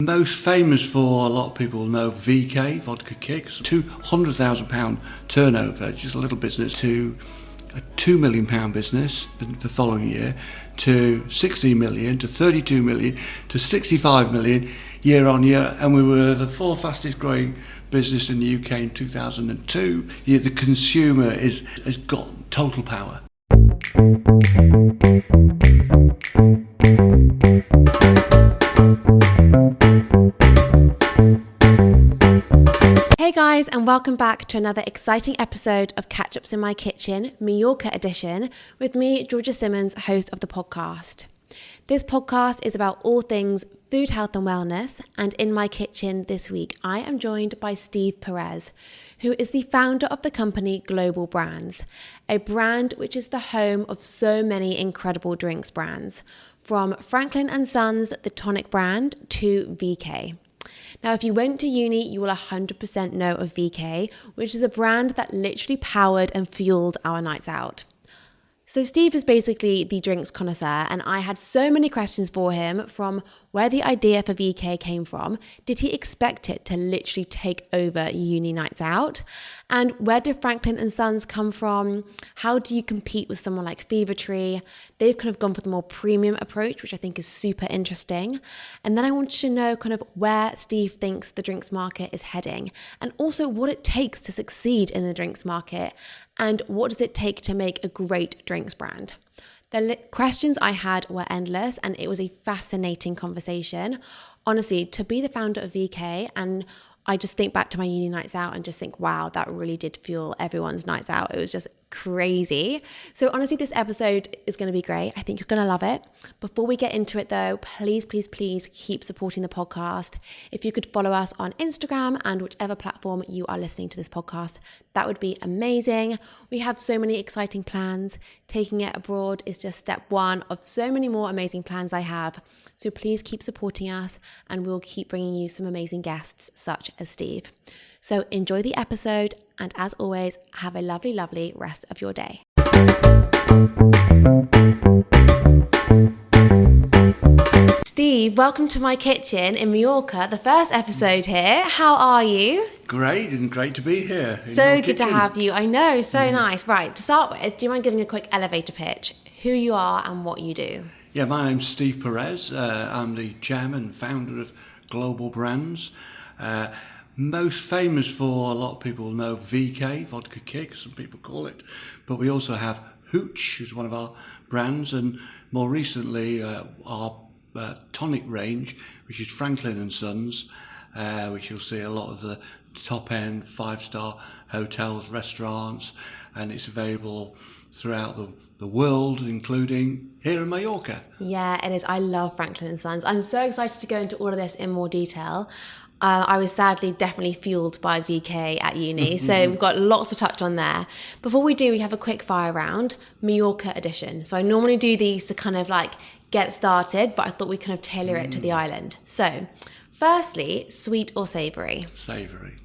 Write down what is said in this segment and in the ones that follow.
Most famous for, a lot of people know VK, Vodka Kicks, £200,000 turnover, just a little business, to a £2 million business the following year, to 16 million, to 32 million, to 65 million year on year, and we were the fourth fastest growing business in the UK in 2002. Yeah, the consumer has got total power. Hey guys, and welcome back to another exciting episode of Catch Ups in My Kitchen, Mallorca edition, with me, Georgia Simmons, host of the podcast. This podcast is about all things food, health and wellness, and in my kitchen this week, I am joined by Steve Perez, who is the founder of the company Global Brands, a brand which is the home of so many incredible drinks brands, from Franklin & Sons, the tonic brand, to VK. Now, if you went to uni, you will 100% know of VK, which is a brand that literally powered and fueled our nights out. So Steve is basically the drinks connoisseur, and I had so many questions for him, from where the idea for VK came from, did he expect it to literally take over uni nights out, and where did Franklin & Sons come from, how do you compete with someone like Fever Tree? They've kind of gone for the more premium approach, which I think is super interesting. And then I wanted to know kind of where Steve thinks the drinks market is heading, and also what it takes to succeed in the drinks market, and what does it take to make a great drinks brand. The questions I had were endless, and it was a fascinating conversation. Honestly, to be the founder of VK, and I just think back to my uni nights out and just think, wow, that really did fuel everyone's nights out. It was just crazy. So honestly, this episode is going to be great. I think you're going to love it. Before we get into it though, please keep supporting the podcast. If you could follow us on Instagram and whichever platform you are listening to this podcast, that would be amazing. We have so many exciting plans. Taking it abroad is just step one of so many more amazing plans I have. So please keep supporting us, and we'll keep bringing you some amazing guests such as Steve. So enjoy the episode, and as always, have a lovely, lovely rest of your day. Steve, welcome to my kitchen in Mallorca, the first episode here. How are you? Great, and great to be here. So good to have you. I know, so nice. Right, to start with, do you mind giving a quick elevator pitch? Who you are and what you do? Yeah, my name's Steve Perez. I'm the chairman and founder of Global Brands. Most famous for, a lot of people know VK, Vodka Kicks, some people call it. But we also have Hooch, who's one of our brands, and more recently our tonic range, which is Franklin & Sons, which you'll see a lot of the top-end 5-star hotels, restaurants, and it's available throughout the world, including here in Mallorca. Yeah, it is. I love Franklin & Sons. I'm so excited to go into all of this in more detail. I was sadly definitely fueled by VK at uni, so we've got lots to touch on there. Before we do, we have a quick fire round, Mallorca edition. So I normally do these to kind of like get started, but I thought we'd kind of tailor it to the island. So firstly, sweet or savoury? Savoury.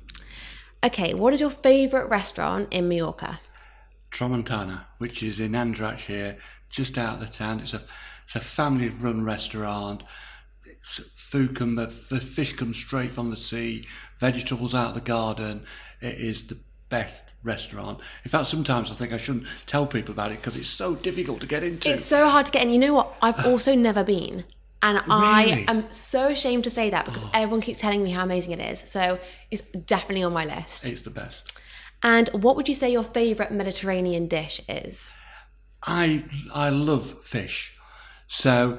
Okay, what is your favourite restaurant in Mallorca? Tramontana, which is in Andratx here, just out of the town. It's a family-run restaurant. The fish comes straight from the sea, vegetables out of the garden. It is the best restaurant. In fact, sometimes I think I shouldn't tell people about it because it's so difficult to get into. It's so hard to get in. You know what? I've also never been. And really? I am so ashamed to say that because everyone keeps telling me how amazing it is. So it's definitely on my list. It's the best. And what would you say your favourite Mediterranean dish is? I love fish. So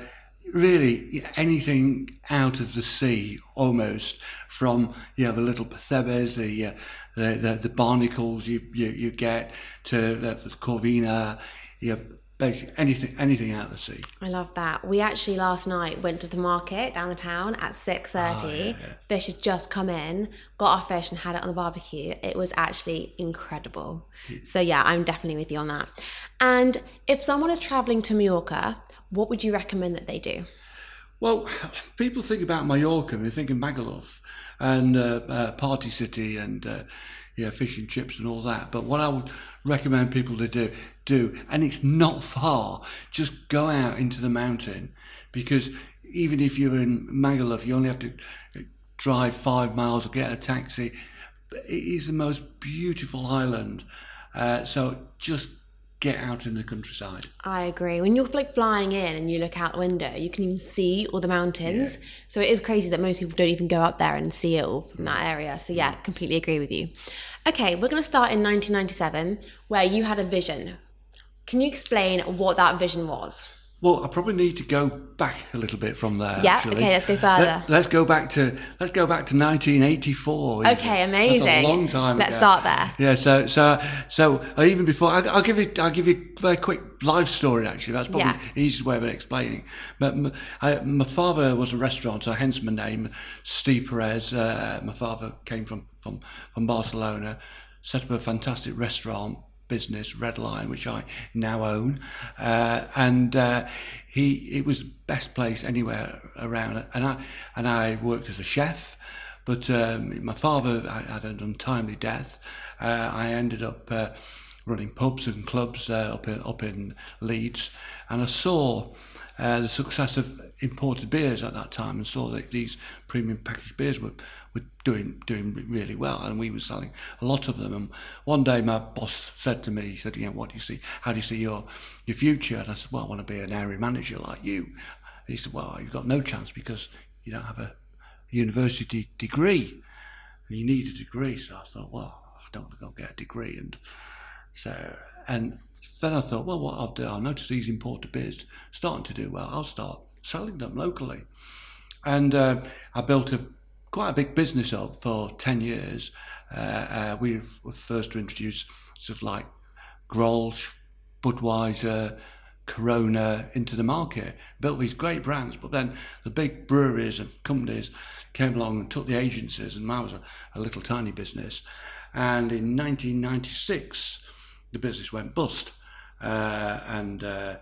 really anything out of the sea, almost, from the little percebes, the barnacles you get, to the corvina, basically anything out of the sea. I love that. We actually last night went to the market down the town at 6:30. Yeah. Fish had just come in, got our fish and had it on the barbecue. It was actually incredible. So yeah, I'm definitely with you on that. And if someone is traveling to Mallorca, what would you recommend that they do? Well, people think about Mallorca and they think of Magaluf and Party City and fish and chips and all that. But what I would recommend people to do, and it's not far, just go out into the mountain, because even if you're in Magaluf, you only have to drive 5 miles or get a taxi. It is the most beautiful island. So just get out in the countryside. I agree. When you're like flying in and you look out the window, you can even see all the mountains. Yeah. So it is crazy that most people don't even go up there and see it all from that area. So yeah, completely agree with you. Okay, we're going to start in 1997, where you had a vision. Can you explain what that vision was? Well, I probably need to go back a little bit from there. Yeah. Actually. Okay. Let's go further. Let's go back to 1984. Okay. Amazing. That's a long time Let's ago. start there. Yeah. So even before, I'll give you a very quick life story. Actually, that's probably the easiest way of explaining. But my father was a restaurateur, hence my name, Steve Perez. My father came from Barcelona, set up a fantastic restaurant business, Red Lion, which I now own, and it was the best place anywhere around. And I worked as a chef, but my father had an untimely death. I ended up running pubs and clubs up in Leeds, and I saw the success of imported beers at that time, and saw that these premium packaged beers were doing really well, and we were selling a lot of them. And one day my boss said to me, he said, what do you see? How do you see your future? And I said, well, I want to be an area manager like you. And he said, well, you've got no chance because you don't have a university degree, and you need a degree. So I thought, well, I don't want to go get a degree. And then I thought, well, what I'll do, I'll notice these imported beers starting to do well. I'll start selling them locally. And I built quite a big business up for 10 years. We were first to introduce stuff like Grolsch, Budweiser, Corona into the market. Built these great brands, but then the big breweries and companies came along and took the agencies, and mine was a little tiny business. And in 1996, the business went bust. And I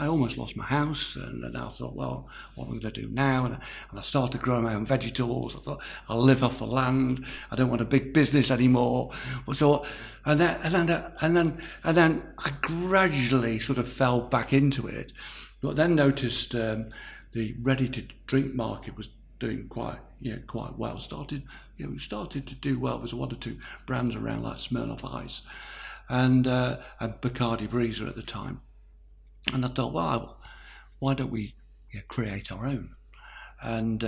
almost lost my house, and I thought, well, what am I going to do now? And I started growing my own vegetables. I thought, I'll live off the land. I don't want a big business anymore. So, and then I gradually sort of fell back into it, but then noticed the ready-to-drink market was doing quite well. Started to do well. There's one or two brands around like Smirnoff Ice and Bacardi Breezer at the time. And I thought, well, why don't we create our own? And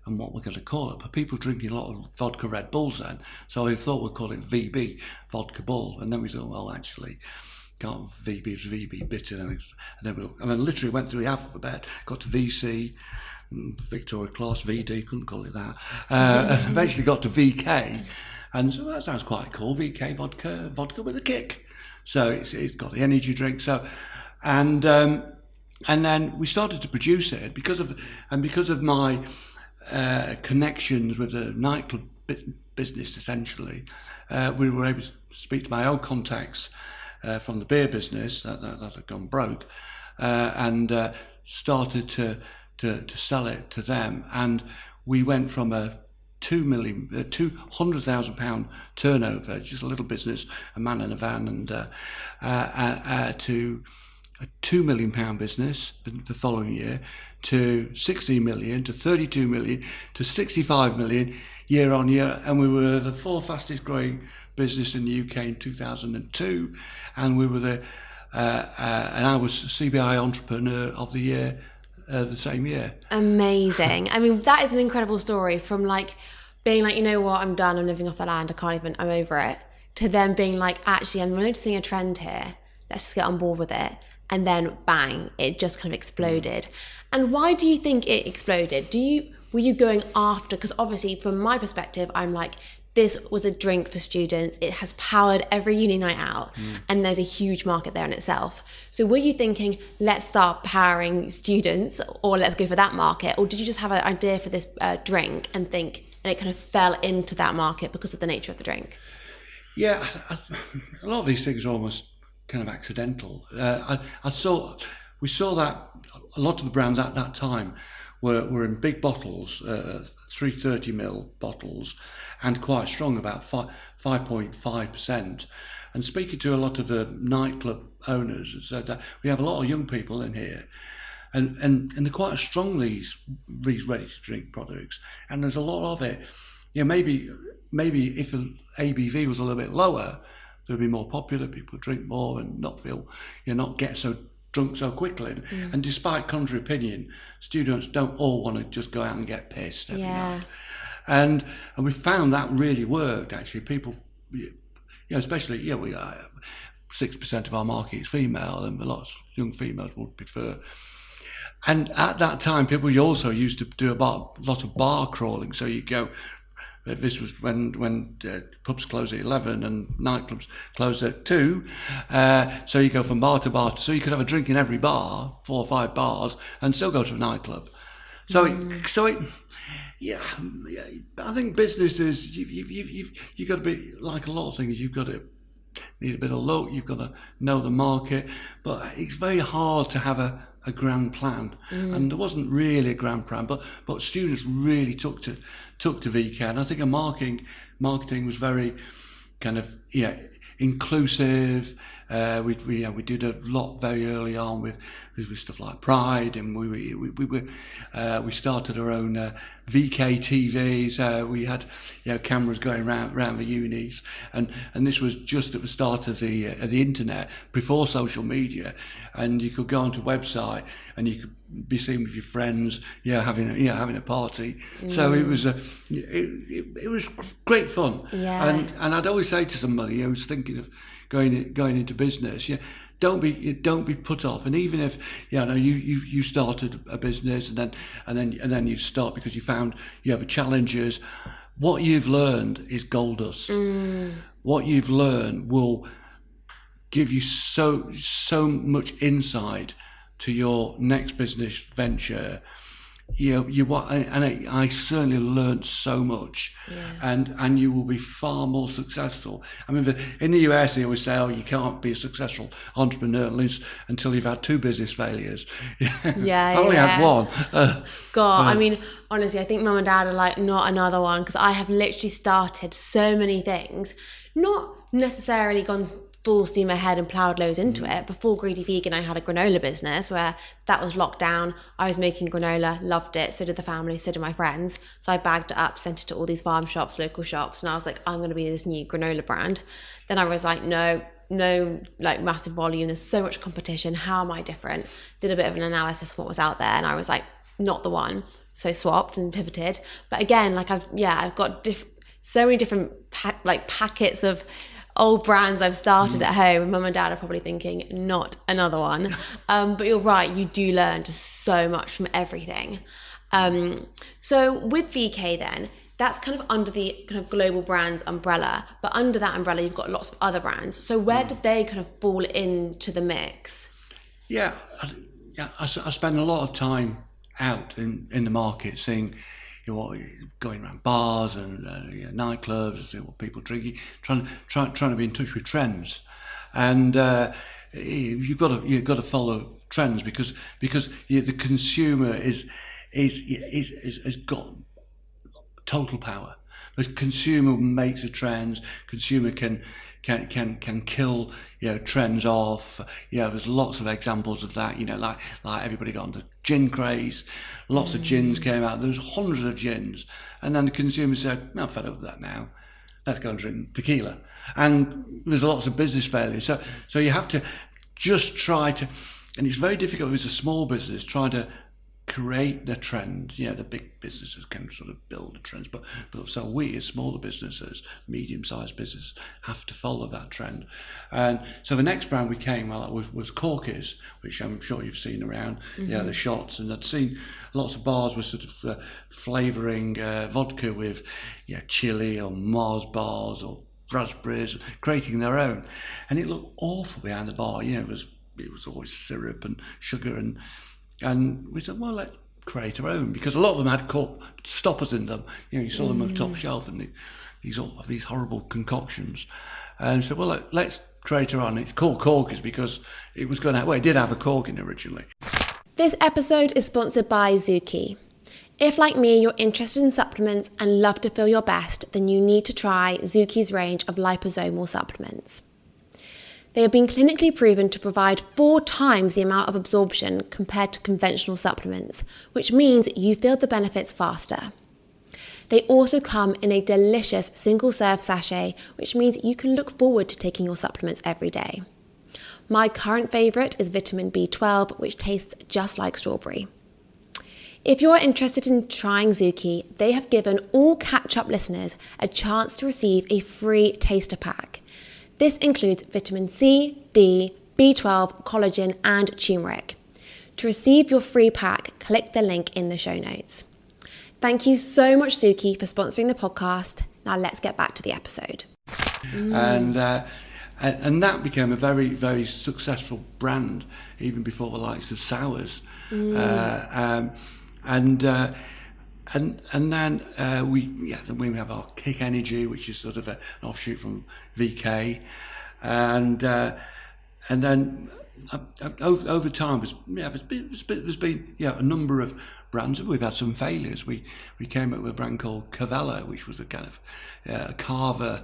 what we're going to call it. But people drinking a lot of vodka Red Bulls then, so I thought we'd call it VB, Vodka Bull. And then we thought, well, actually, can't VB, it's VB bitter. And then literally went through the alphabet, got to VC, Victoria Class, VD, couldn't call it that. And eventually got to VK. And so that sounds quite cool, VK vodka with a kick. So it's got the energy drink. So. And then we started to produce it because of my connections with the nightclub business. Essentially, we were able to speak to my old contacts from the beer business that had gone broke, and started to sell it to them. And we went from a £200,000 turnover, just a little business, a man in a van, and to a £2 million business the following year, to 16 million, to 32 million, to 65 million year on year. And we were the fourth fastest growing business in the UK in 2002. And we were and I was CBI Entrepreneur of the Year the same year. Amazing. I mean, that is an incredible story, from like being like, you know what, I'm done, I'm living off the land, I'm over it, to then being like, actually, I'm noticing a trend here, let's just get on board with it. And then bang, it just kind of exploded. And why do you think it exploded? Were you going after, because obviously from my perspective, I'm like, this was a drink for students. It has powered every uni night out, and there's a huge market there in itself. So were you thinking, let's start powering students, or let's go for that market? Or did you just have an idea for this drink and it kind of fell into that market because of the nature of the drink? Yeah, a lot of these things are almost kind of accidental. We saw that a lot of the brands at that time were in big bottles, 330ml bottles, and quite strong, about 5.5%. And speaking to a lot of the nightclub owners, said that we have a lot of young people in here, and they're quite strong, these ready-to-drink products, and there's a lot of it. Maybe if the ABV was a little bit lower, it would be more popular, people would drink more and not feel, not get so drunk so quickly. And despite contrary opinion, students don't all want to just go out and get pissed every night. And we found that really worked, actually. People, especially, we are 6% of our market is female, and a lot of young females would prefer. And at that time, people also used to do a lot of bar crawling. So you go, this was when pubs closed at 11 and nightclubs closed at 2. So you go from bar to bar. So you could have a drink in every bar, 4 or 5 bars, and still go to a nightclub. So I think businesses, you've got to be, like a lot of things, you've got to need a bit of luck, you've got to know the market, but it's very hard to have a grand plan, and there wasn't really a grand plan, but students really took to VK, and I think marketing was very kind of inclusive. We did a lot very early on with stuff like Pride, and we started our own VK TVs. We had cameras going around the unis, and this was just at the start of the internet, before social media, and you could go onto a website and you could be seen with your friends, having a party. So it was it was great fun. And I'd always say to somebody who's thinking of going into business, don't be put off. And even if you started a business and then you stop because you found you have challenges, what you've learned is gold dust. What you've learned will give you so much insight to your next business venture. I certainly learned so much, and you will be far more successful. I mean, in the US, they always say, you can't be a successful entrepreneur until you've had 2 business failures. I only had one. I mean, honestly, I think mum and dad are like, not another one, because I have literally started so many things, not necessarily gone full steam ahead and ploughed loads into it. Before Greedy Vegan, I had a granola business where that was locked down. I was making granola, loved it. So did the family, so did my friends. So I bagged it up, sent it to all these farm shops, local shops. And I was like, I'm going to be this new granola brand. Then I was like, no, like massive volume. There's so much competition. How am I different? Did a bit of an analysis of what was out there. And I was like, not the one. So swapped and pivoted. But again, like I've got so many different packets of old brands I've started at home, and mum and dad are probably thinking, not another one. But you're right, you do learn just so much from everything. So with VK then, that's kind of under the kind of global brands umbrella, but under that umbrella you've got lots of other brands. So where did they kind of fall into the mix? I spend a lot of time out in the market seeing going around bars and nightclubs and see what people are drinking, trying to be in touch with trends, and you've got to follow trends because the consumer has got total power. The consumer makes the trends. Consumer can kill trends off. There's lots of examples of that. Like everybody got onto gin craze. Lots of gins came out. There's hundreds of gins, and then the consumer said, "I'm fed up with that now. Let's go and drink tequila." And there's lots of business failures. So you have to just try to, and it's very difficult as a small business trying to create the trend. The big businesses can sort of build the trends, but so we as smaller businesses, medium-sized businesses, have to follow that trend. And so the next brand we came was Corkys, which I'm sure you've seen around. The shots, and I'd seen lots of bars were sort of flavouring vodka with chili or Mars bars or raspberries, creating their own, and it looked awful behind the bar. It was always syrup and sugar and we said, well, let's create our own, because a lot of them had stoppers in them. You saw them on the top shelf, and these horrible concoctions. And so, well, let's create our own. It's called Corkys because it did have a cork in originally. This episode is sponsored by Zuki. If, like me, you're interested in supplements and love to feel your best, then you need to try Zuki's range of liposomal supplements. They have been clinically proven to provide 4 times the amount of absorption compared to conventional supplements, which means you feel the benefits faster. They also come in a delicious single-serve sachet, which means you can look forward to taking your supplements every day. My current favourite is vitamin B12, which tastes just like strawberry. If you're interested in trying Zuki, they have given all catch-up listeners a chance to receive a free taster pack. This includes vitamin C, D, B12, collagen, and turmeric. To receive your free pack, click the link in the show notes. Thank you so much, Zuki, for sponsoring the podcast. Now let's get back to the episode. And that became a very, very successful brand, even before the likes of Sours. And then we have our Kick Energy, which is sort of an offshoot from VK, and then over time there's been a number of brands. We've had some failures. We came up with a brand called Cavella, which was a kind of carver,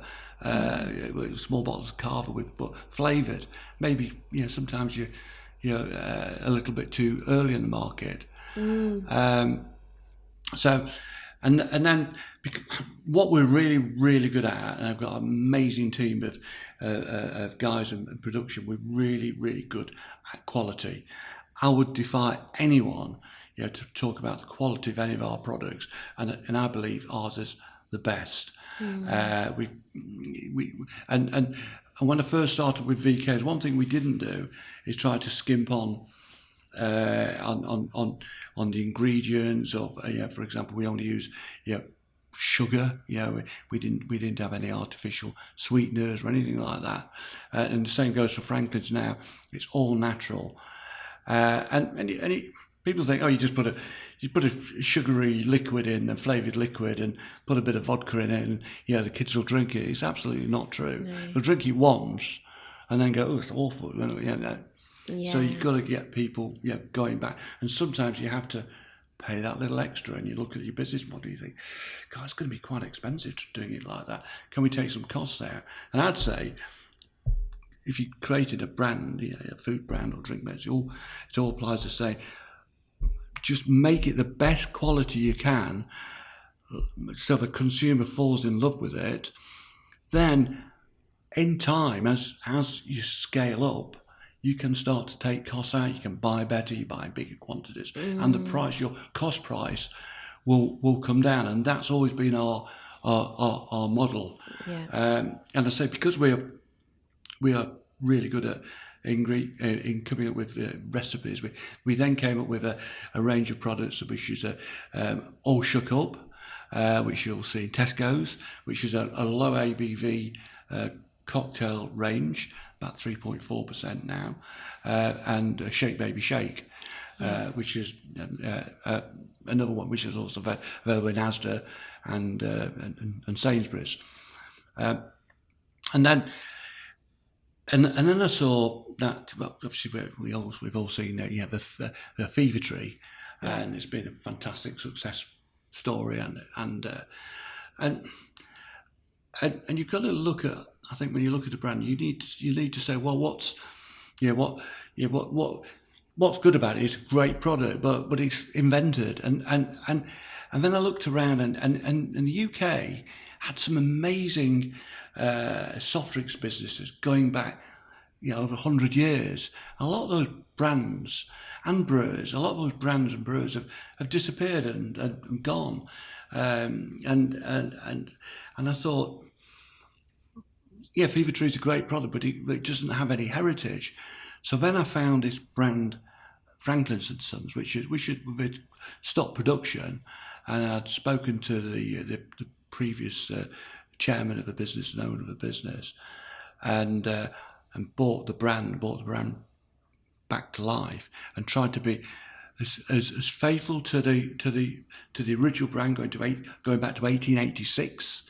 small bottles of carver but flavoured. Maybe sometimes you're a little bit too early in the market. So, and then what we're really, really good at, and I've got an amazing team of guys in production. We're really, really good at quality. I would defy anyone, to talk about the quality of any of our products, and I believe ours is the best. And when I first started with VKs, one thing we didn't do is try to skimp on the ingredients of, for example, we only use sugar. We didn't have any artificial sweeteners or anything like that. And the same goes for Franklin's now. It's all natural. People think, you just put a sugary liquid in, a flavoured liquid, and put a bit of vodka in it, and the kids will drink it. It's absolutely not true. No. They'll drink it once, and then go, oh, it's awful. Yeah. So you've got to get people going back, and sometimes you have to pay that little extra, and you look at your business model, you think, God, it's going to be quite expensive doing it like that. Can we take some costs there? And I'd say, if you created a brand, a food brand or drink brand, it all applies the same. Just make it the best quality you can, so the consumer falls in love with it. Then, in time, as you scale up, you can start to take costs out. You can buy better. You buy bigger quantities, and the price, your cost price, will come down. And that's always been our model. Yeah. And I say, because we are really good at in coming up with recipes, we then came up with a range of products, which is All Shook Up, which you'll see in Tesco's, which is a low ABV cocktail range, about 3.4% now, and Shake Baby Shake, which is another one which is also available in Asda and Sainsbury's, and then I saw that. Well, obviously we've all seen the Fever Tree, and it's been a fantastic success story, and you've got to look at. I think when you look at a brand, you need to say, well, what's good about it? It's a great product, but it's invented, and then I looked around, and the UK had some amazing soft drinks businesses going back, over 100 years. And a lot of those brands and brewers, have disappeared and gone. And I thought, Fever Tree is a great product, but it doesn't have any heritage. So then I found this brand, Franklin's and Sons, which should stop production, and I'd spoken to the previous chairman of the business and owner of the business, and brought the brand back to life, and tried to be as faithful to the original brand, going back to 1886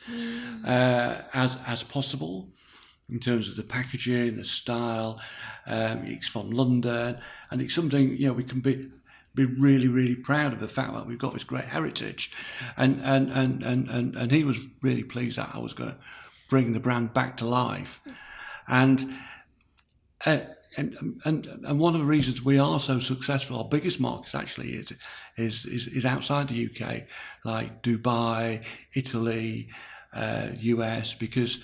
as possible, in terms of the packaging, the style. It's from London, and it's something we can be be really, really proud of the fact that we've got this great heritage, and he was really pleased that I was going to bring the brand back to life, and one of the reasons we are so successful, our biggest markets actually is outside the UK, like Dubai, Italy, US, because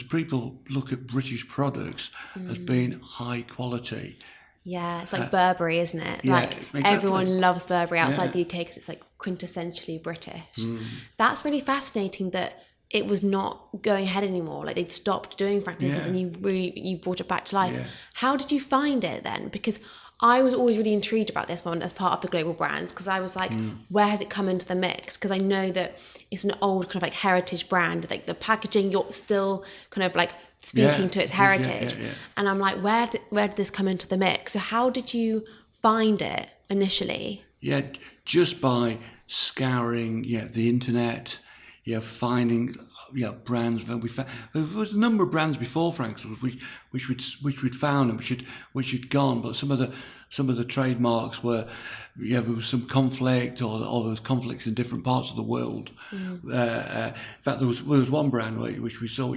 people look at British products as being high quality. Yeah, it's like Burberry, isn't it? Yeah, like exactly. Everyone loves Burberry outside the UK because it's like quintessentially British. That's really fascinating that it was not going ahead anymore. Like they'd stopped doing Franklin's and you brought it back to life. Yeah. How did you find it then? Because I was always really intrigued about this one as part of the global brands, because I was like, where has it come into the mix? Because I know that it's an old kind of like heritage brand, like the packaging, you're still kind of like speaking to its heritage. And I'm like, where did this come into the mix? So how did you find it initially? Yeah, just by scouring the internet, finding brands. There was a number of brands before Frank's which we'd found and which had gone, but some of the trademarks were there was some conflict, or there was conflicts in different parts of the world. In fact, there was one brand which we saw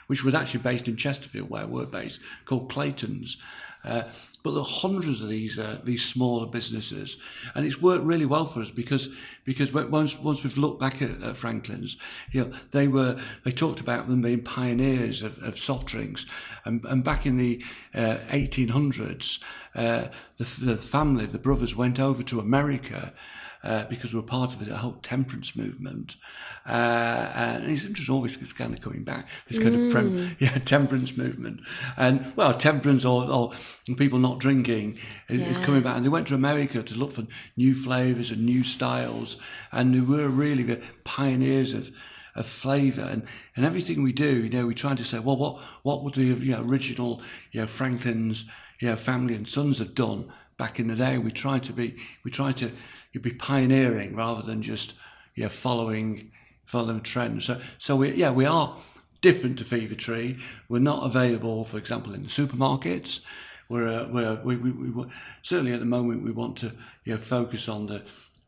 which was actually based in Chesterfield, where we're based, called Clayton's. But there are hundreds of these smaller businesses, and it's worked really well for us because once we've looked back at Franklin's, they talked about them being pioneers of soft drinks, and back in the 1800s, the brothers went over to America. Because we're part of the whole temperance movement, and it's interesting. Always it's kind of coming back. This kind of temperance movement, and temperance or people not drinking is coming back. And they went to America to look for new flavors and new styles, and they were really the pioneers of flavour, and everything we do. We try to say, well, what would the original Franklin's family and sons have done back in the day? We try to be pioneering rather than just following trends. So we are different to Fever Tree. We're not available, for example, in the supermarkets. We certainly at the moment we want to focus on the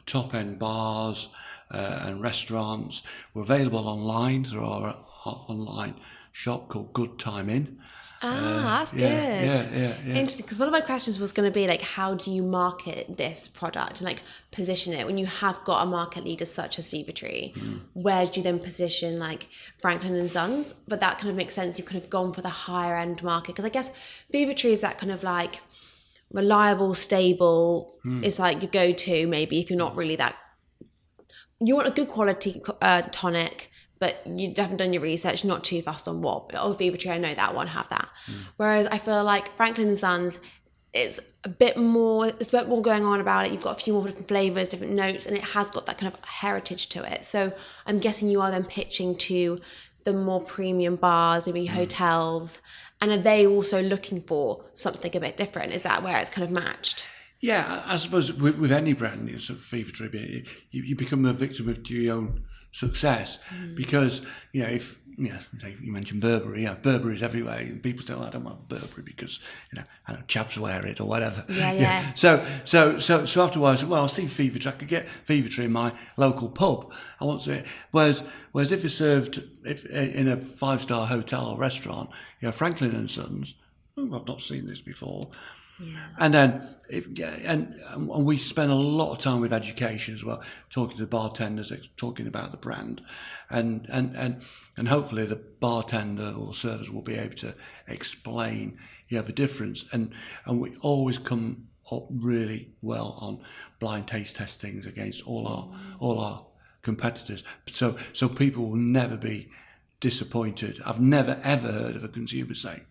top end bars and restaurants. We're available online through our online shop called Good Time Inn. That's good. Yeah. Interesting, because one of my questions was going to be like, how do you market this product and like position it when you have got a market leader such as Fever Tree? Where do you then position like Franklin and Sons? But that kind of makes sense. You've kind of gone for the higher end market, because I guess Fever Tree is that kind of like reliable, stable. It's like your go-to maybe if you're not really that. You want a good quality tonic, but you haven't done your research, not too fast on what. Oh, Fever Tree, I know that one, have that. Whereas I feel like Franklin & Sons, it's a bit more going on about it. You've got a few more different flavours, different notes, and it has got that kind of heritage to it. So I'm guessing you are then pitching to the more premium bars, maybe hotels, and are they also looking for something a bit different? Is that where it's kind of matched? Yeah, I suppose with any brand, sort of Fever Tree, you become a victim of your own success, because if you mentioned Burberry, Burberry's everywhere, and people say, I don't want Burberry because I know chaps wear it or whatever. Yeah. So after a while I said, well, I'll see Fever Tree. I could get Fever Tree in my local pub. I want to. Whereas if it's served in a 5-star hotel or restaurant, Franklin and Sons. Oh, I've not seen this before. Yeah. And then, and we spend a lot of time with education as well, talking to the bartenders, talking about the brand, and hopefully the bartender or servers will be able to explain the difference, and we always come up really well on blind taste testings against all our competitors, so people will never be disappointed. I've never ever heard of a consumer saying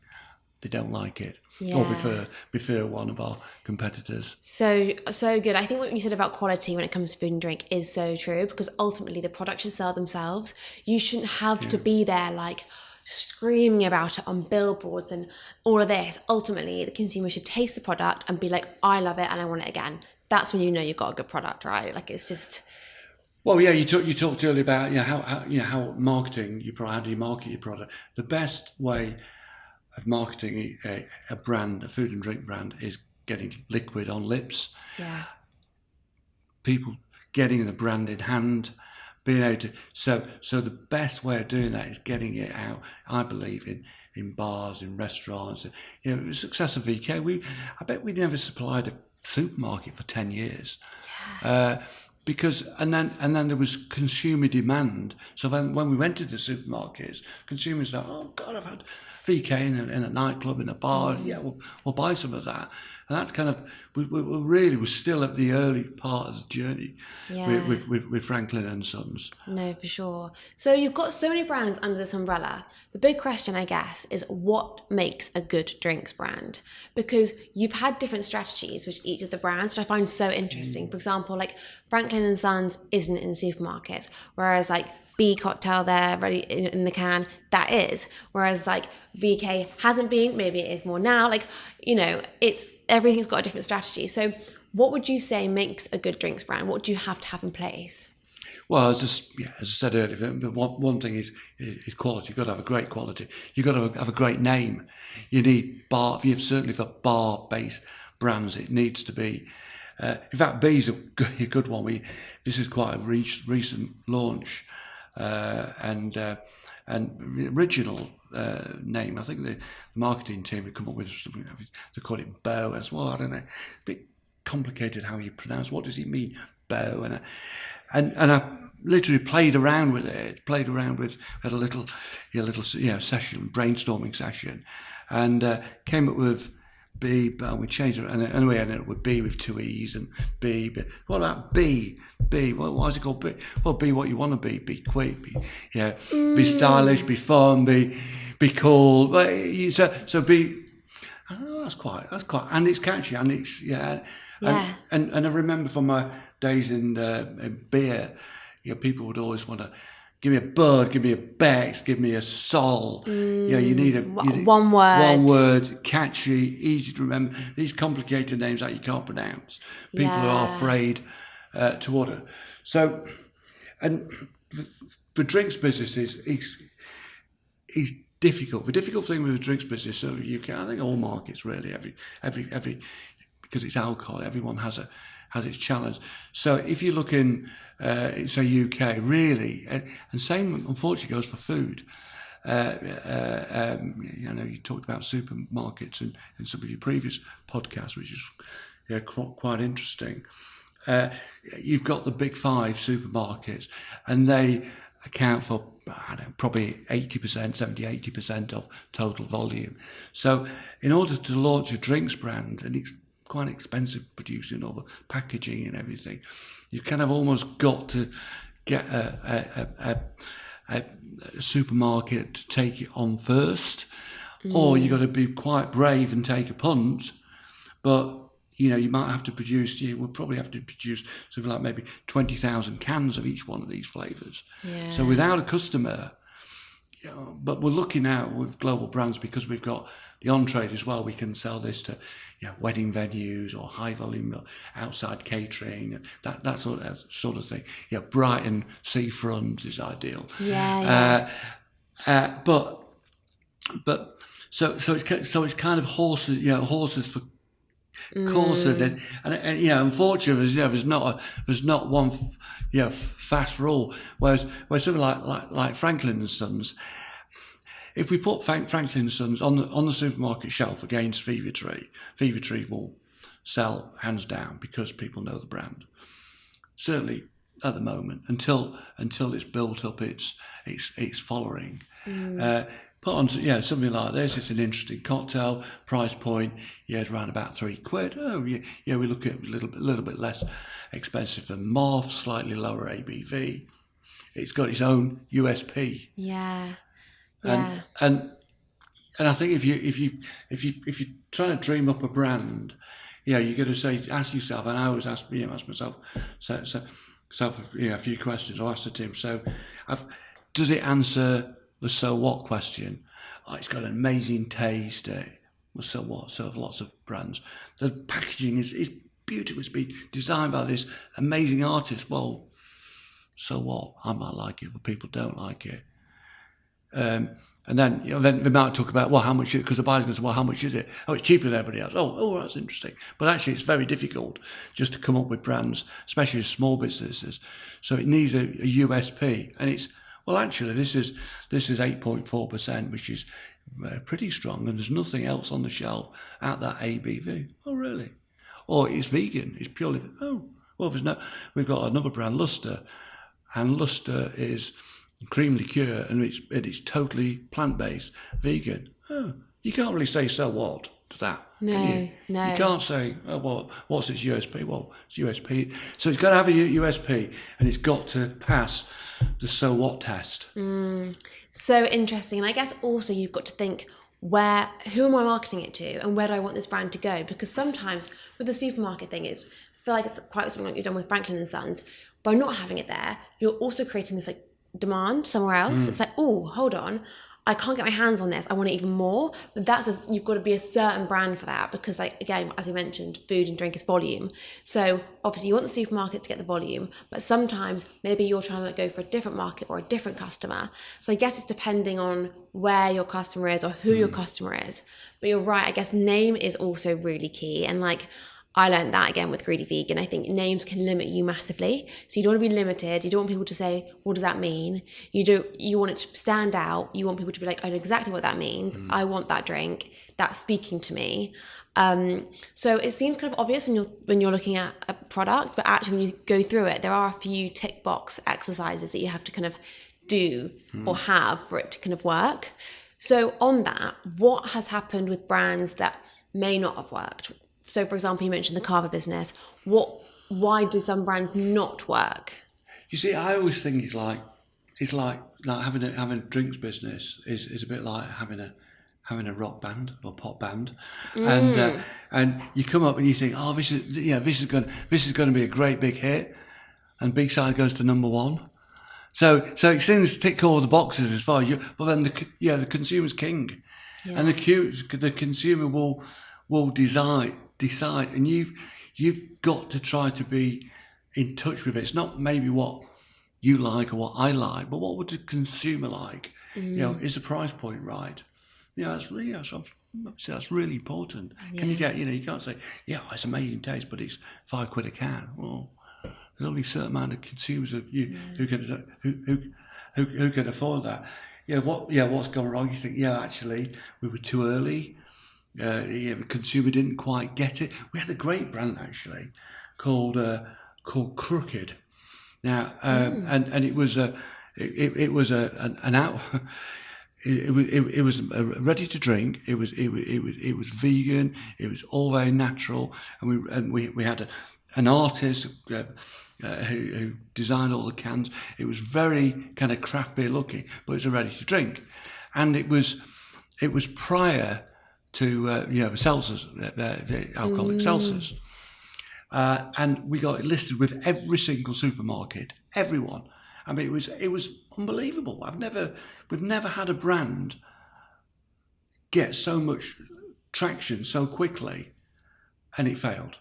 they don't like it or prefer one of our competitors. So good. I think what you said about quality when it comes to food and drink is so true, because ultimately the product should sell themselves. You shouldn't have to be there like screaming about it on billboards and all of this. Ultimately, the consumer should taste the product and be like, I love it and I want it again. That's when you've got a good product, right? Like it's just. Well, yeah, you talked earlier about how marketing how do you market your product? The best way of marketing a brand, a food and drink brand, is getting liquid on lips. Yeah. People getting the brand in hand, being able to. So the best way of doing that is getting it out. I believe in bars, in restaurants. You know, the success of VK. I bet we never supplied a supermarket for 10 years. Yeah. Because and then there was consumer demand. So when we went to the supermarkets, consumers thought, "Oh God, I've had VK in a nightclub, in a bar. Yeah, we'll buy some of that." And that's kind of we're still at the early part of the journey with Franklin and Sons. No, for sure. So you've got so many brands under this umbrella. The big question, I guess, is what makes a good drinks brand? Because you've had different strategies with each of the brands, which I find so interesting. For example, like Franklin and Sons isn't in supermarkets, whereas like B cocktail there ready in the can, that is. Whereas like VK hasn't been, maybe it is more now. Like, you know, everything's got a different strategy. So what would you say makes a good drinks brand? What do you have to have in place? Well, as I said earlier, one thing is quality. You've got to have a great quality. You've got to have a great name. You need certainly for bar-based brands, it needs to be. In fact, B's a good one. This is quite a recent launch, and original name. I think the marketing team would come up with something. They call it Bo as well. I don't know. A bit complicated how you pronounce. What does it mean, Bo? And I literally played around with it. Had a little session, brainstorming session, and came up with B. But we changed it, and anyway, I ended up with B with 2 E's and B. But what about B? B. Well, why is it called B? Well, be what you want to be. Be quick. Be stylish. Be fun. Be cool. So be. Oh, that's quite, and it's catchy, and it's And I remember from my days in beer, people would always want to give me a Bud, give me a Bex, give me a Sol. You need one word, catchy, easy to remember. These complicated names that you can't pronounce. People are afraid to order. So, and the drinks business is difficult. The difficult thing with the drinks business, so UK, I think all markets really, every because it's alcohol, everyone has its challenge. So if you look in, say UK, really, and same unfortunately goes for food. You talked about supermarkets in some of your previous podcasts, which is quite interesting. You've got the big 5 supermarkets, and they account for probably 70-80% of total volume. So in order to launch a drinks brand, and it's quite expensive producing all the packaging and everything, you kind of almost got to get a supermarket to take it on first, or you got to be quite brave and take a punt, but you might have to produce. You will probably have to produce something like maybe 20,000 cans of each one of these flavors. Yeah. So without a customer, but we're looking out with global brands because we've got the on-trade as well. We can sell this to wedding venues or high volume or outside catering and that sort of thing. Brighton seafront is ideal. But so it's kind of horses for courses, and unfortunately, there's not one fast rule. Whereas something like Franklin and Sons, if we put Franklin and Sons on the supermarket shelf against Fever Tree will sell hands down because people know the brand. Certainly at the moment, until it's built up its following. Put on something like this. It's an interesting cocktail. Price point, it's around about £3. Oh we look at a little bit less expensive than Morph, slightly lower ABV. It's got its own USP. And I think if you're trying to dream up a brand, you're going to ask yourself, and I always ask myself a few questions. I'll ask the team. So, does it answer the so what question? It's got an amazing taste. Well, so what? So have lots of brands. The packaging is beautiful. It's been designed by this amazing artist. Well, so what? I might like it, but people don't like it. And then, then they might talk about, well, how much, because the buyer's going to say, well, how much is it? Oh, it's cheaper than everybody else. Oh, that's interesting. But actually, it's very difficult just to come up with brands, especially small businesses. So it needs a USP. And it's, well, actually, this is 8.4%, which is pretty strong. And there's nothing else on the shelf at that ABV. Oh, really? Or it's vegan. It's purely, well, we've got another brand, Lustre. And Lustre is cream liqueur, and it's totally plant-based, vegan. Oh, you can't really say so what to that. No, can you? no. You can't say, oh, well, what's its USP? Well, it's USP. So it's got to have a USP, and it's got to pass the so what test. So interesting. And I guess also you've got to think, who am I marketing it to, and where do I want this brand to go? Because sometimes with the supermarket thing, I feel like it's quite something like you've done with Franklin and Sons. By not having it there, you're also creating this like demand somewhere else. It's like, oh, hold on, I can't get my hands on this, I want it even more. But you've got to be a certain brand for that, because like, again, as we mentioned, food and drink is volume. So obviously you want the supermarket to get the volume, but sometimes maybe you're trying to go for a different market or a different customer. So I guess it's depending on where your customer is or who your customer is. But you're right, I guess name is also really key. And like, I learned that again with Greedy Vegan. I think names can limit you massively. So you don't want to be limited. You don't want people to say, what does that mean? You want it to stand out. You want people to be like, I know exactly what that means. I want that drink. That's speaking to me. So it seems kind of obvious when you're looking at a product, but actually when you go through it, there are a few tick box exercises that you have to kind of do or have for it to kind of work. So on that, what has happened with brands that may not have worked? So, for example, you mentioned the Carver business. Why do some brands not work? You see, I always think it's like having a drinks business is a bit like having a rock band or pop band, and you come up and you think, oh, this is going to be a great big hit, and B-side goes to number one. So it seems to tick all the boxes as far as you, but then the consumer's king, and the consumer will decide, and you've got to try to be in touch with it. It's not maybe what you like or what I like, but what would the consumer like? Is the price point right? That's really important. Yeah. Can you get, you can't say, it's amazing taste, but it's £5 a can. Well, there's only a certain amount of consumers of you who can afford that. What's gone wrong? You think, actually, we were too early. The consumer didn't quite get it. We had a great brand actually called Crooked. Now, and it was a ready to drink. It was vegan. It was all very natural, and we had an artist who designed all the cans. It was very kind of craft beer looking, but it's a ready to drink, and it was prior to seltzers, the alcoholic seltzers, and we got it listed with every single supermarket, everyone. I mean, it was unbelievable. We've never had a brand get so much traction so quickly, and it failed.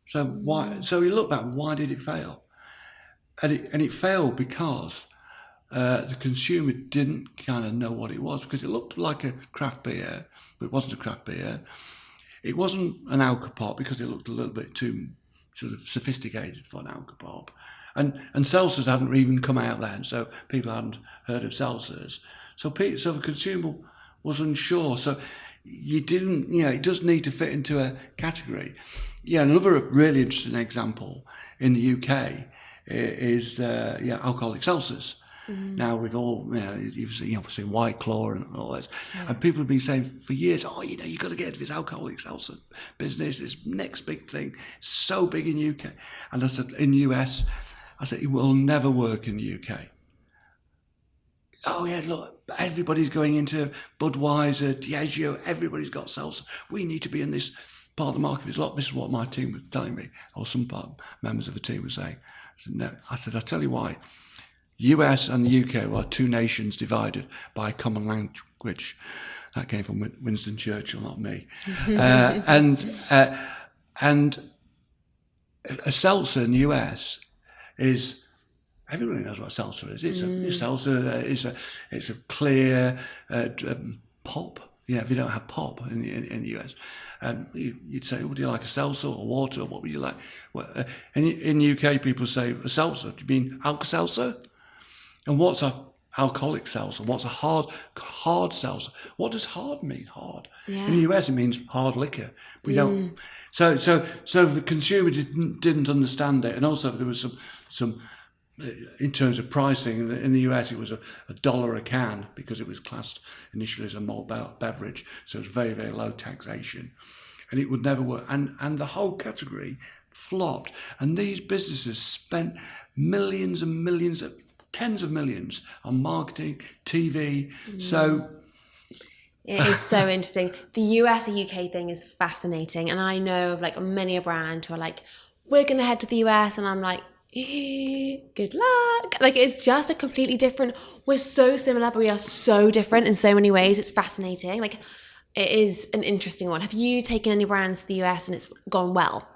So why? So you look back, why did it fail? And it failed because the consumer didn't kind of know what it was, because it looked like a craft beer, but it wasn't a craft beer. It wasn't an alcopop because it looked a little bit too sort of sophisticated for an alcopop. And seltzers hadn't even come out then, so people hadn't heard of seltzers. So the consumer was unsure. So it does need to fit into a category. Another really interesting example in the UK is alcoholic seltzers. Now with all, you've seen White Claw and all this, and people have been saying for years, you've got to get into this alcoholic seltzer business, this next big thing, so big in UK. And I said, in US, it will never work in the UK. Oh yeah, look, everybody's going into Budweiser, Diageo, everybody's got seltzer. We need to be in this part of the market. This is what my team was telling me, or some members of the team were saying. I said, I'll tell you why. US and the UK were two nations divided by a common language. That came from Winston Churchill, not me. And a seltzer in the US is everybody knows what seltzer is. It's a seltzer. It's a clear pop. Yeah, if you don't have pop in the US, you'd say, "Would you like a seltzer or water? Or what would you like?" Well, in UK, people say a seltzer. Do you mean Alka-Seltzer? And what's a alcoholic seltzer? What's a hard seltzer? What does hard mean? Hard. Yeah. In the US, it means hard liquor. We don't. So the consumer didn't understand it, and also there was some in terms of pricing. In the US, it was $1 a can because it was classed initially as a malt beverage, so it was very, very low taxation, and it would never work. And the whole category flopped, and these businesses spent millions and millions, tens of millions on marketing, TV. So it is so interesting. The US and UK thing is fascinating, and I know of like many a brand who are like, "We're going to head to the US," and I'm like, good luck. Like, it's just a completely different. We're so similar, but we are so different in so many ways. It's fascinating. Like, it is an interesting one. Have you taken any brands to the US and it's gone well?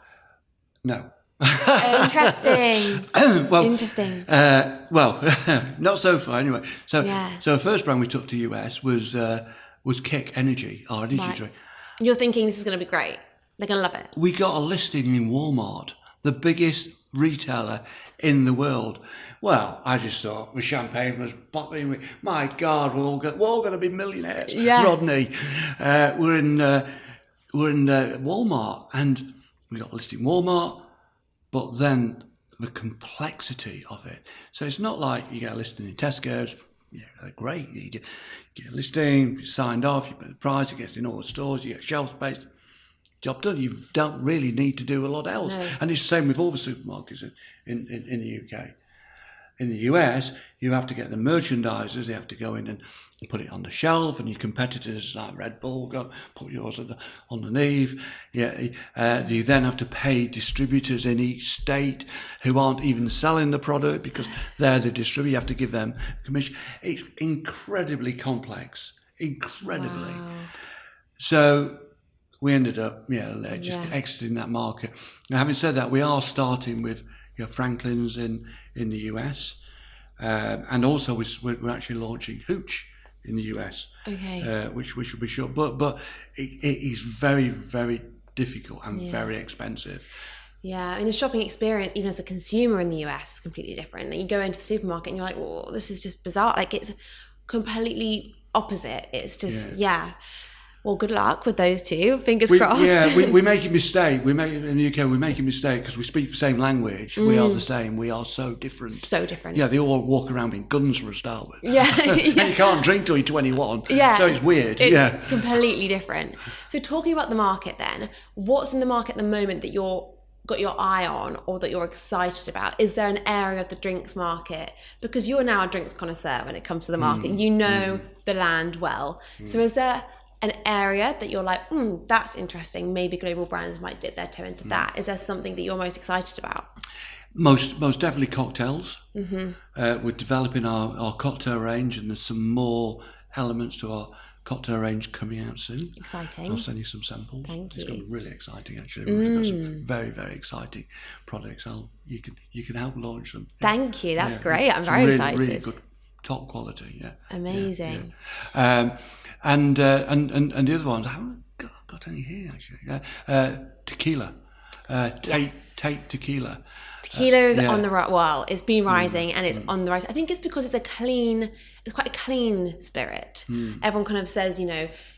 no. Interesting. Well, interesting. Not so far anyway. So Yeah. the first brand we took to US was Kick Energy, our energy Right. drink. You're thinking this is going to be great. They're going to love it. We got a listing in Walmart, the biggest retailer in the world. Well, I just thought the champagne was popping. My God, we're all going to be millionaires. Yeah. Rodney, we're in Walmart, and we got a listing in Walmart, but then the complexity of it. So it's not like you get a listing in Tesco's. Yeah, they're great. You get a listing, you signed off, you put the price, it gets in all the stores, you get shelf space. Job done. You don't really need to do a lot else. No. And it's the same with all the supermarkets in the UK. In the US, you have to get the merchandisers, they have to go in and put it on the shelf, and your competitors like Red Bull go put yours underneath. Yeah, you then have to pay distributors in each state who aren't even selling the product because they're the distributor. You have to give them commission. It's incredibly complex, incredibly. Wow. So we ended up, exiting that market. Now, having said that, we are starting with Franklin's in the US, and also we're actually launching Hooch in the US, Okay. which will be short. But it is very, very difficult and very expensive. Yeah, I mean, the shopping experience, even as a consumer in the US, is completely different. Like, you go into the supermarket and you're like, "Well, this is just bizarre." Like, it's completely opposite. It's just, Well, good luck with those two. Fingers crossed. Yeah, we make a mistake. In the UK, we make a mistake because we speak the same language. We are the same. We are so different. So different. Yeah, they all walk around being guns for a start with. Yeah. And you can't drink till you're 21. Yeah. So it's weird. It's completely different. So talking about the market then, what's in the market at the moment that you're got your eye on or that you're excited about? Is there an area of the drinks market? Because you're now a drinks connoisseur when it comes to the market. You know the land well. So is there an area that you're like, that's interesting, maybe global brands might dip their toe into that? Is there something that you're most excited about? Most definitely cocktails. We're developing our cocktail range, and there's some more elements to our cocktail range coming out soon. Exciting. I'll send you some samples. Thank It's you. going to be really exciting, actually. We've got some very, very exciting products. You can help launch them. Thank you. That's great. I'm Some very really, excited. Really good, top quality. Yeah. Amazing. And the other ones, I haven't got any here actually. Tequila. Tate tequila. Tequila is on the rise. Well, it's been rising and it's on the rise. I think it's because it's quite a clean spirit. Everyone kind of says,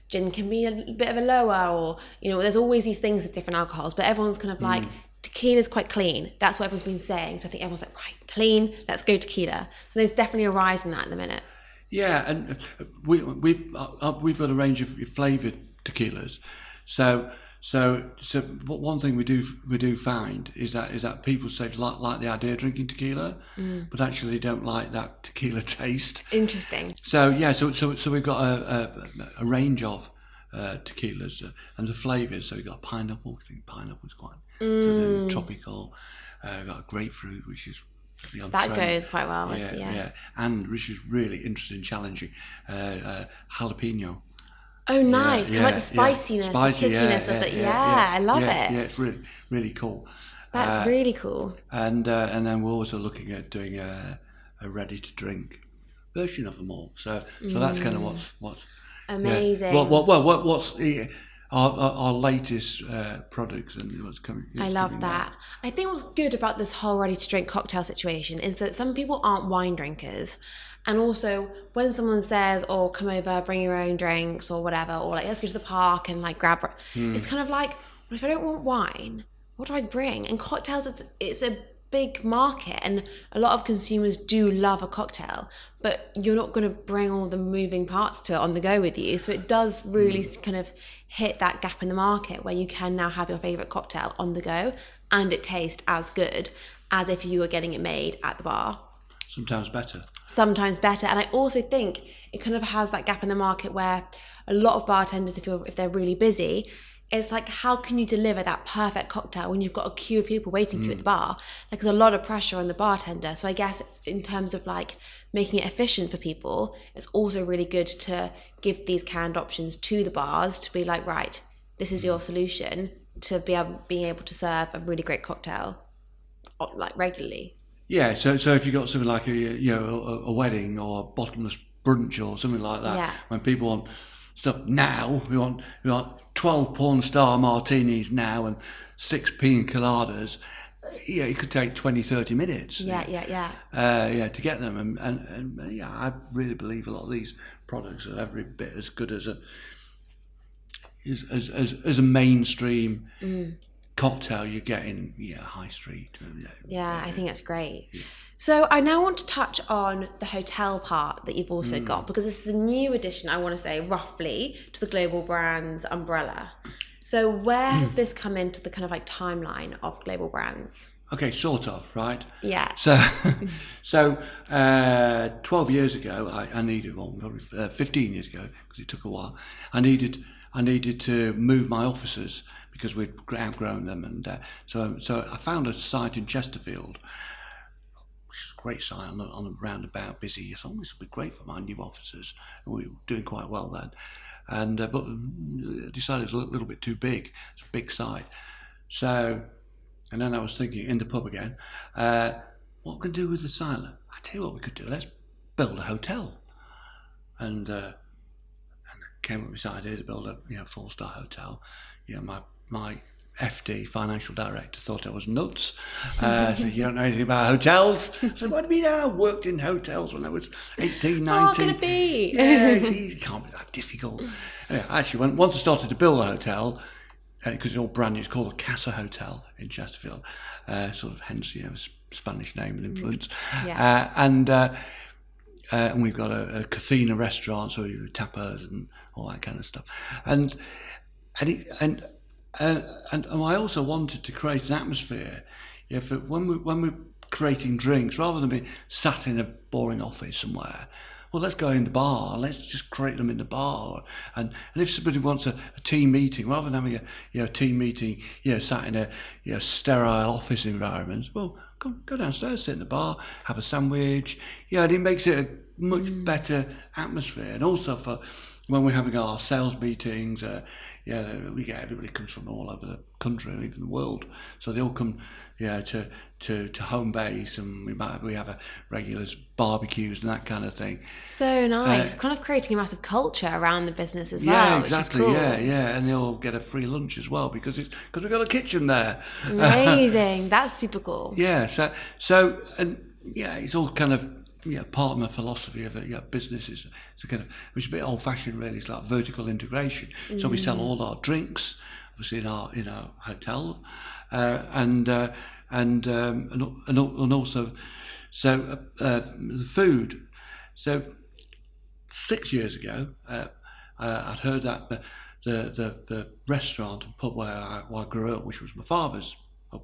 gin can be a bit of a lower, or, there's always these things with different alcohols, but everyone's kind of like, tequila's quite clean. That's what everyone's been saying. So I think everyone's like, right, clean, let's go tequila. So there's definitely a rise in that in the minute. Yeah, and we've got a range of flavoured tequilas. So one thing we do find is that people say like the idea of drinking tequila, but actually don't like that tequila taste. Interesting. So we've got a range of tequilas and the flavours. So we've got pineapple. I think pineapple's quite tropical. We've got grapefruit, which is that trend. Goes quite well with and which is really interesting, challenging, jalapeno. Oh, nice! Kind of like the spiciness, the kickiness of it. I love it. Yeah, it's really, really cool. That's really cool. And then we're also looking at doing a ready to drink version of them all. So that's kind of what's amazing. Yeah. What's our latest products and what's coming. I love that. I think what's good about this whole ready to drink cocktail situation is that some people aren't wine drinkers. And also when someone says, oh, come over, bring your own drinks or whatever, or like, let's go to the park and like grab, it's kind of like, well, if I don't want wine, what do I bring? And cocktails, it's a big market, and a lot of consumers do love a cocktail, but you're not going to bring all the moving parts to it on the go with you. So it does really kind of hit that gap in the market where you can now have your favorite cocktail on the go and it tastes as good as if you were getting it made at the bar. Sometimes better. And I also think it kind of has that gap in the market where a lot of bartenders, if they're really busy, it's like, how can you deliver that perfect cocktail when you've got a queue of people waiting for you at the bar? Like, there's a lot of pressure on the bartender. So I guess in terms of like making it efficient for people, it's also really good to give these canned options to the bars to be like, right, this is your solution to being able to serve a really great cocktail like regularly. Yeah, so if you got something like a wedding or a bottomless brunch or something like that, when people want stuff now, we want 12 porn star martinis now and 6 pina coladas. Yeah, it could take 20-30 minutes. Yeah, to get them, and yeah, I really believe a lot of these products are every bit as good as a mainstream cocktail you get in high street. I think that's great. So I now want to touch on the hotel part that you've also got, because this is a new addition, I want to say, roughly, to the Global Brands umbrella. So where has this come into the kind of like timeline of Global Brands? Okay, sort of, right? Yeah. So 12 years ago, I needed, probably 15 years ago, because it took a while, I needed to move my offices because we'd outgrown them, and so I found a site in Chesterfield, which is a great site on a roundabout, busy. I thought this would be great for my new offices. We were doing quite well then, and but I decided it was a little bit too big. It's a big site, so. And then I was thinking, in the pub again, what can we do with the site? I tell you what we could do. Let's build a hotel, and I came up with this idea to build a 4-star hotel. My FD, financial director, thought I was nuts. Said, you don't know anything about hotels. I said, what do you mean? I worked in hotels when I was 18, 19. How can it be? Yeah, it can't be that difficult. Anyway, actually, once I started to build a hotel, because it's all brand new, it's called the Casa Hotel in Chesterfield, sort of hence Spanish name and influence. Yeah. And we've got a Cathena restaurant, so you tapas and all that kind of stuff. And I also wanted to create an atmosphere, for when we're creating drinks, rather than being sat in a boring office somewhere. Well, let's go in the bar. Let's just create them in the bar. And if somebody wants a team meeting, rather than having a team meeting, sat in a sterile office environment, well, go downstairs, sit in the bar, have a sandwich. And it makes it a much better atmosphere. And also for when we're having our sales meetings, we get everybody comes from all over the country and even the world, so they all come, to home base, and we have a regulars barbecues and that kind of thing. So nice, kind of creating a massive culture around the business as well. Yeah, exactly. Which is cool. Yeah, and they all get a free lunch as well because we've got a kitchen there. Amazing, that's super cool. Yeah, so it's all kind of. Part of my philosophy of business is which is a bit old-fashioned really. It's like vertical integration. So we sell all our drinks, obviously in our hotel, and also the food. So 6 years ago, I'd heard that the restaurant and pub where I grew up, which was my father's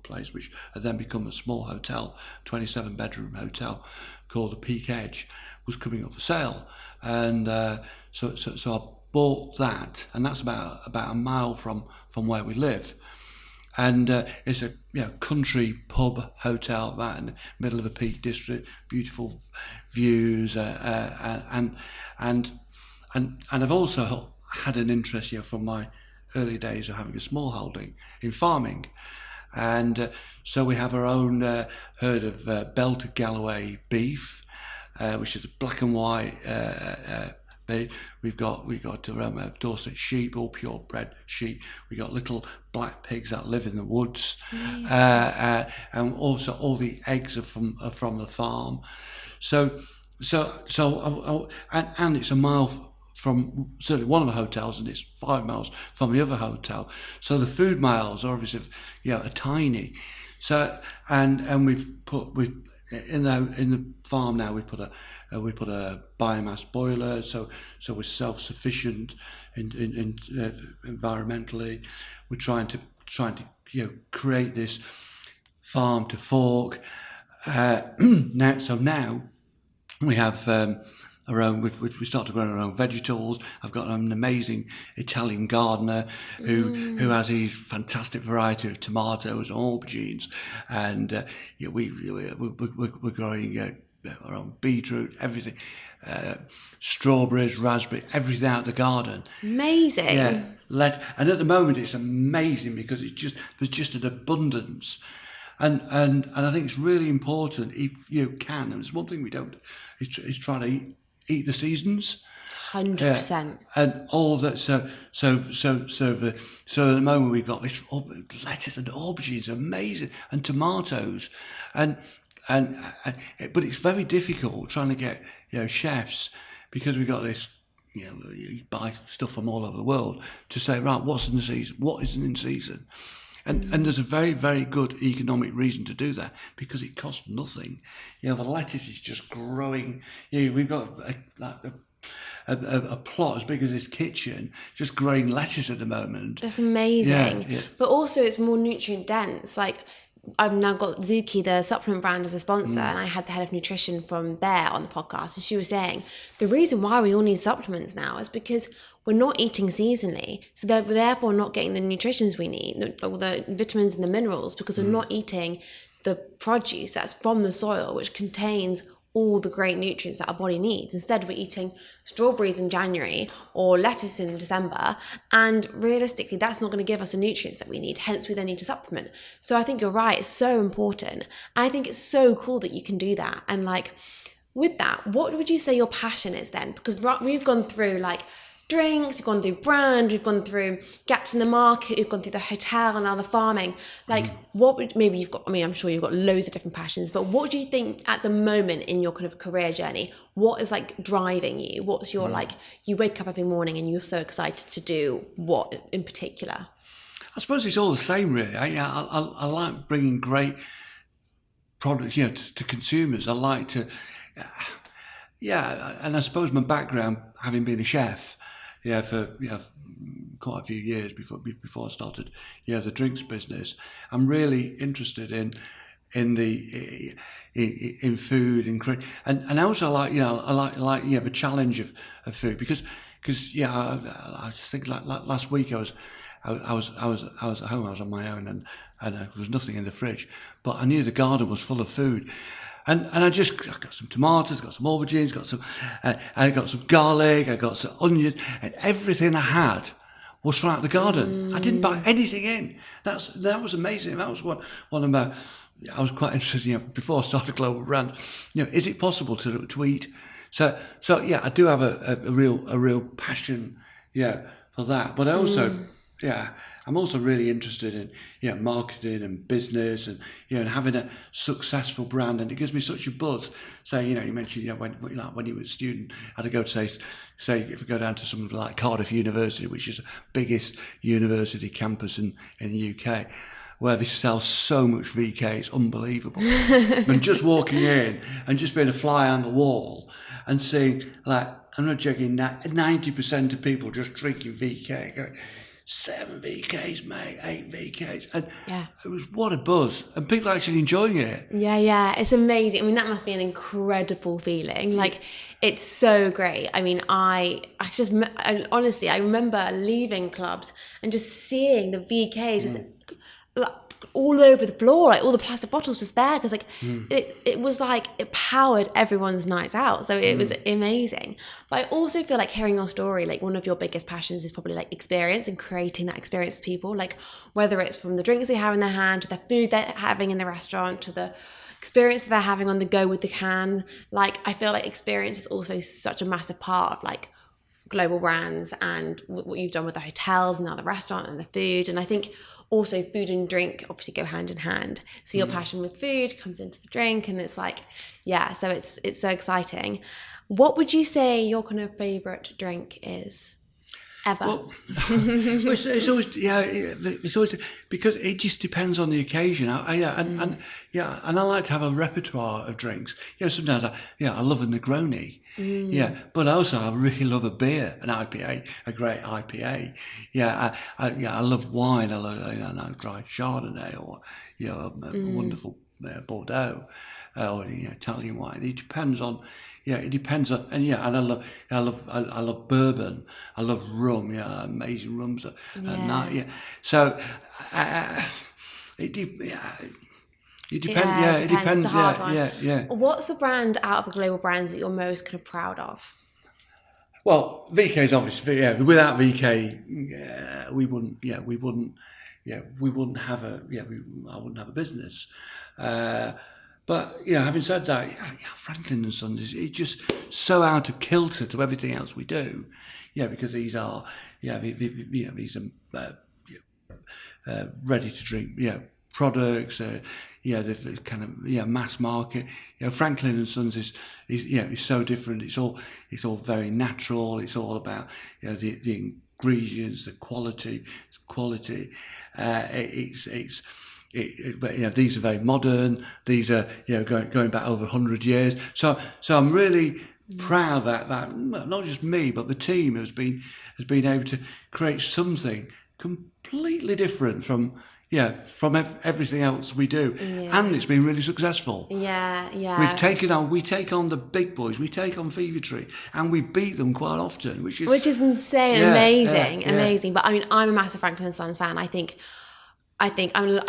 place, which had then become a small hotel, 27-bedroom hotel called the Peak Edge, was coming up for sale, and so I bought that, and that's about a mile from where we live, and it's a country pub hotel right in the middle of the Peak District, beautiful views, and I've also had an interest from my early days of having a small holding in farming. And so we have our own herd of belted Galloway beef, which is black and white. We've got Dorset sheep, all purebred sheep. We got little black pigs that live in the woods, and also all the eggs are from the farm. So and it's a mile from certainly one of the hotels, and it's 5 miles from the other hotel. So the food miles are obviously are tiny. So and we've in the farm now we put a biomass boiler, so we're self-sufficient in environmentally. We're trying to create this farm to fork. Now we have our own. We started growing our own vegetables. I've got an amazing Italian gardener who has these fantastic variety of tomatoes, aubergines, and we're growing our own beetroot, everything, strawberries, raspberry, everything out of the garden. Amazing. Yeah, and at the moment it's amazing because there's just an abundance. And I think it's really important if you can. And it's one thing we don't is trying to eat the seasons. 100%. And all that. So at the moment we've got this lettuce and aubergines, amazing, and tomatoes, but it's very difficult trying to get chefs, because we've got this. You buy stuff from all over the world to say, right, what's in the season, what isn't in season. And there's a very, very good economic reason to do that, because it costs nothing. The lettuce is just growing. We've got a plot as big as this kitchen, just growing lettuce at the moment. That's amazing. Yeah. But also it's more nutrient dense. Like, I've now got Zuki, the supplement brand, as a sponsor, and I had the head of nutrition from there on the podcast, and she was saying the reason why we all need supplements now is because we're not eating seasonally, so we're therefore not getting the nutritions we need, all the vitamins and the minerals, because we're not eating the produce that's from the soil, which contains all the great nutrients that our body needs. Instead, we're eating strawberries in January or lettuce in December, and realistically that's not going to give us the nutrients that we need, hence we then need to supplement. So I think you're right, it's so important. I think it's so cool that you can do that. And like, with that, what would you say your passion is then? Because we've gone through like drinks, we've gone through brand, we've gone through gaps in the market, we've gone through the hotel and now the farming. Like, what would, maybe you've got, I'm sure you've got loads of different passions, but what do you think at the moment in your kind of career journey, what is like driving you? What's your like, you wake up every morning and you're so excited to do what in particular? I suppose it's all the same, really. I like bringing great products, to consumers. I like to, and I suppose my background, having been a chef, for quite a few years before I started the drinks business, I'm really interested in food and also like the challenge of food, because I just think like last week I was at home, I was on my own, and there was nothing in the fridge, but I knew the garden was full of food. And I got some tomatoes, got some aubergines, I got some garlic, I got some onions, and everything I had was from out the garden. I didn't buy anything in. That was amazing. That was one of my. I was quite interested. Before I started Global Brand, is it possible to eat? So I do have a real passion, for that. But I also, I'm also really interested in marketing and business, and and having a successful brand, and it gives me such a buzz. So you mentioned when you were a student, I had to go to say if we go down to something like Cardiff University, which is the biggest university campus in the UK, where they sell so much VK, it's unbelievable. And just walking in and just being a fly on the wall and seeing, like, I'm not joking, 90% of people just drinking VK, going, 7 VKs, mate, 8 VKs. And it was, what a buzz. And people actually enjoying it. Yeah, it's amazing. I mean, that must be an incredible feeling. Like, it's so great. I mean, I honestly, I remember leaving clubs and just seeing the VKs just all over the floor, like all the plastic bottles just there, because like it was like it powered everyone's nights out, so it was amazing. But I also feel like hearing your story, like one of your biggest passions is probably like experience and creating that experience for people, like whether it's from the drinks they have in their hand to the food they're having in the restaurant to the experience that they're having on the go with the can. Like I feel like experience is also such a massive part of like global brands and what you've done with the hotels and now the restaurant and the food. And I think also food and drink obviously go hand in hand. So your passion with food comes into the drink, and it's like, yeah, so it's so exciting. What would you say your kind of favorite drink is ever? Well, it's always because it just depends on the occasion. And I like to have a repertoire of drinks. Sometimes I love a Negroni. But also I really love a beer, an IPA, a great IPA. I love wine. I love a dry Chardonnay or a wonderful Bordeaux or Italian wine. It depends on. It depends on, and I love bourbon. I love rum. Amazing rums. So it depends. It depends. It's a hard one. Yeah. What's the brand out of the global brands that you're most kind of proud of? Well, VK is obviously, without VK, we wouldn't have I wouldn't have a business. But having said that, Franklin and Sons is just so out of kilter to everything else we do. Because these are ready to drink products. The kind of mass market. Franklin and Sons is so different. It's all very natural. It's all about the ingredients, the quality. It's quality. But these are very modern. These are going back over 100 years. So I'm really proud that not just me but the team has been able to create something completely different from everything else we do, and it's been really successful. We take on the big boys. We take on Fever Tree, and we beat them quite often, which is insane, amazing. But I mean, I'm a massive Franklin and Sons fan. I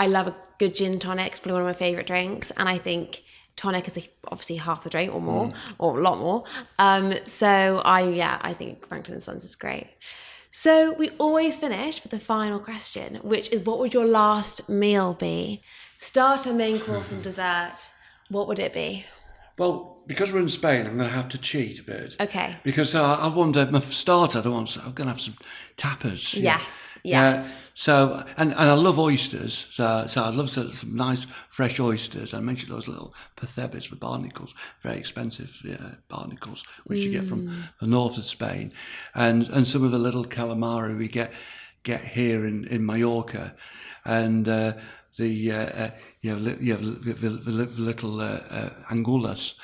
love a good gin tonic. It's probably one of my favourite drinks, and I think tonic is obviously half the drink or more, or a lot more. So I think Franklin and Sons is great. So we always finish with the final question, which is, what would your last meal be? Starter, main course, and dessert. What would it be? Well, because we're in Spain, I'm going to have to cheat a bit. Okay. Because I wonder, my starter, I'm going to have some tapas. Yes. So, and I love oysters. So I'd love some nice fresh oysters. I mentioned those little percebes for barnacles, very expensive barnacles, which you get from the north of Spain, and some of the little calamari we get here in Mallorca, and the little angulas,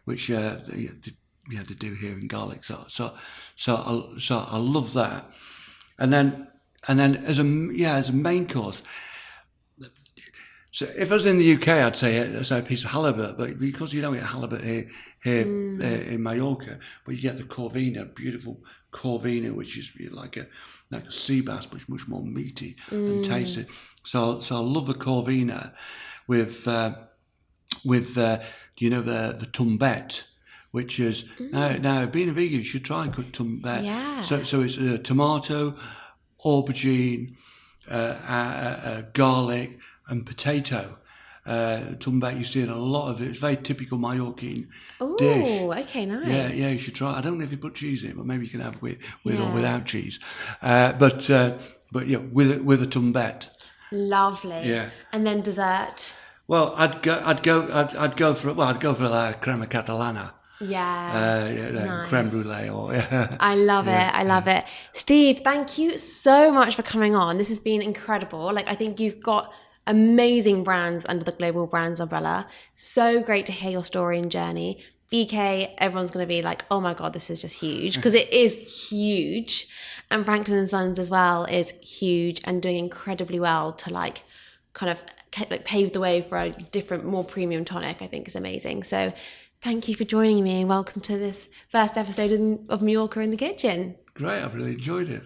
which they do here in garlic. So I love that, and then as a main course. So if I was in the UK, I'd say a piece of halibut, but because you don't get halibut here in Mallorca, but you get the corvina, beautiful corvina, which is like a sea bass, but much more meaty and tasty. So I love the corvina with the tumbet, which is now being a vegan, you should try and cook tumbet. Yeah. So it's tomato, aubergine, garlic, and potato. Tumbet, you see in a lot of it. It's very typical Mallorquin dish. Oh, okay, nice. Yeah, you should try. I don't know if you put cheese in it, but maybe you can have it with or without cheese. But with a tumbet. Lovely. Yeah. And then dessert. Well, I'd go for la crema catalana. Nice. Creme brulee. I love it. I love it. Steve, thank you so much for coming on. This has been incredible. I think you've got amazing brands under the Global Brands umbrella. So great to hear your story and journey. VK, everyone's going to be like, oh my God, this is just huge, because it is huge. And Franklin & Sons as well is huge and doing incredibly well to kind of pave the way for a different, more premium tonic. I think is amazing. So thank you for joining me, and welcome to this first episode of Mallorca in the Kitchen. Great, I've really enjoyed it.